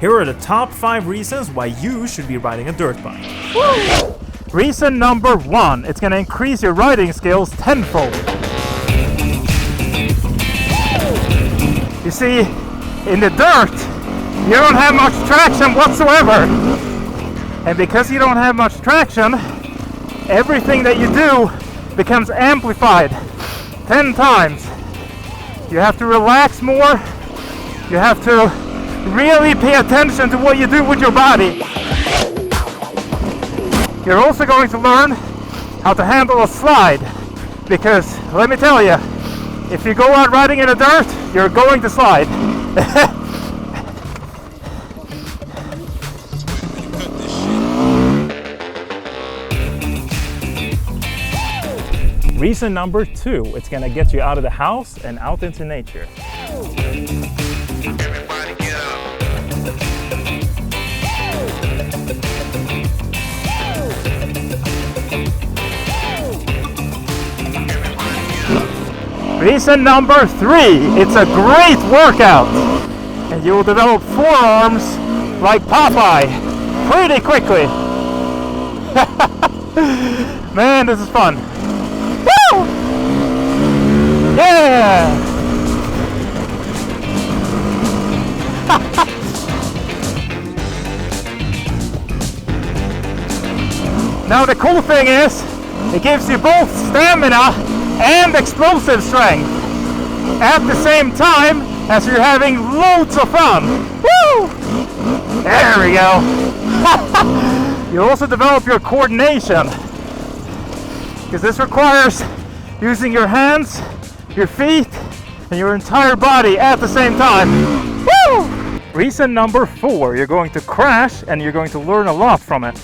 Here are the top 5 reasons why you should be riding a dirt bike. Woo! Reason number 1, it's gonna increase your riding skills tenfold. You see, in the dirt, you don't have much traction whatsoever. And because you don't have much traction, everything that you do becomes amplified 10 times. You have to relax more. You have to really pay attention to what you do with your body. You're also going to learn how to handle a slide, because let me tell you, if you go out riding in the dirt, you're going to slide. Reason number 2, it's gonna get you out of the house and out into nature. Everybody get up. Reason number 3, it's a great workout. And you will develop forearms like Popeye pretty quickly. Man, this is fun. Woo! Yeah! Now the cool thing is, it gives you both stamina and explosive strength at the same time as you're having loads of fun. Woo! There we go. You also develop your coordination, because this requires using your hands, your feet, and your entire body at the same time. Woo! Reason number 4, you're going to crash and you're going to learn a lot from it.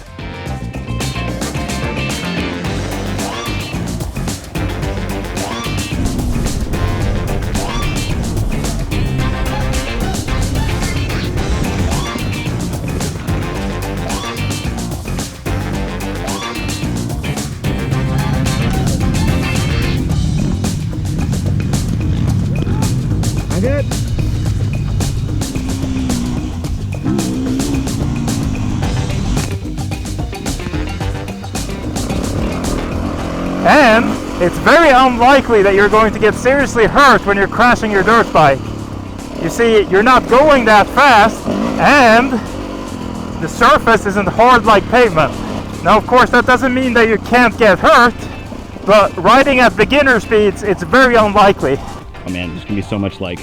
Good. And it's very unlikely that you're going to get seriously hurt when you're crashing your dirt bike. You see, you're not going that fast, and the surface isn't hard like pavement. Now, of course, that doesn't mean that you can't get hurt, but riding at beginner speeds, it's very unlikely. Oh man, there's gonna be so much like.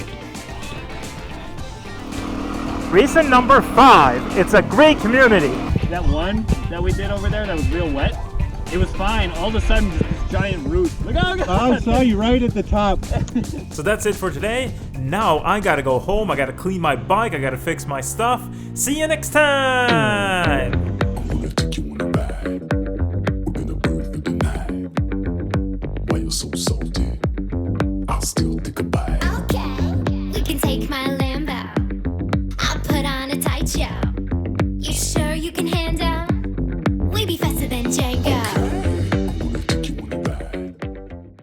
Reason number 5, it's a great community. That one that we did over there that was real wet, it was fine. All of a sudden, just this giant root. Look, oh God. I saw you right at the top. So that's it for today. Now I gotta go home, I gotta clean my bike, I gotta fix my stuff. See you next time!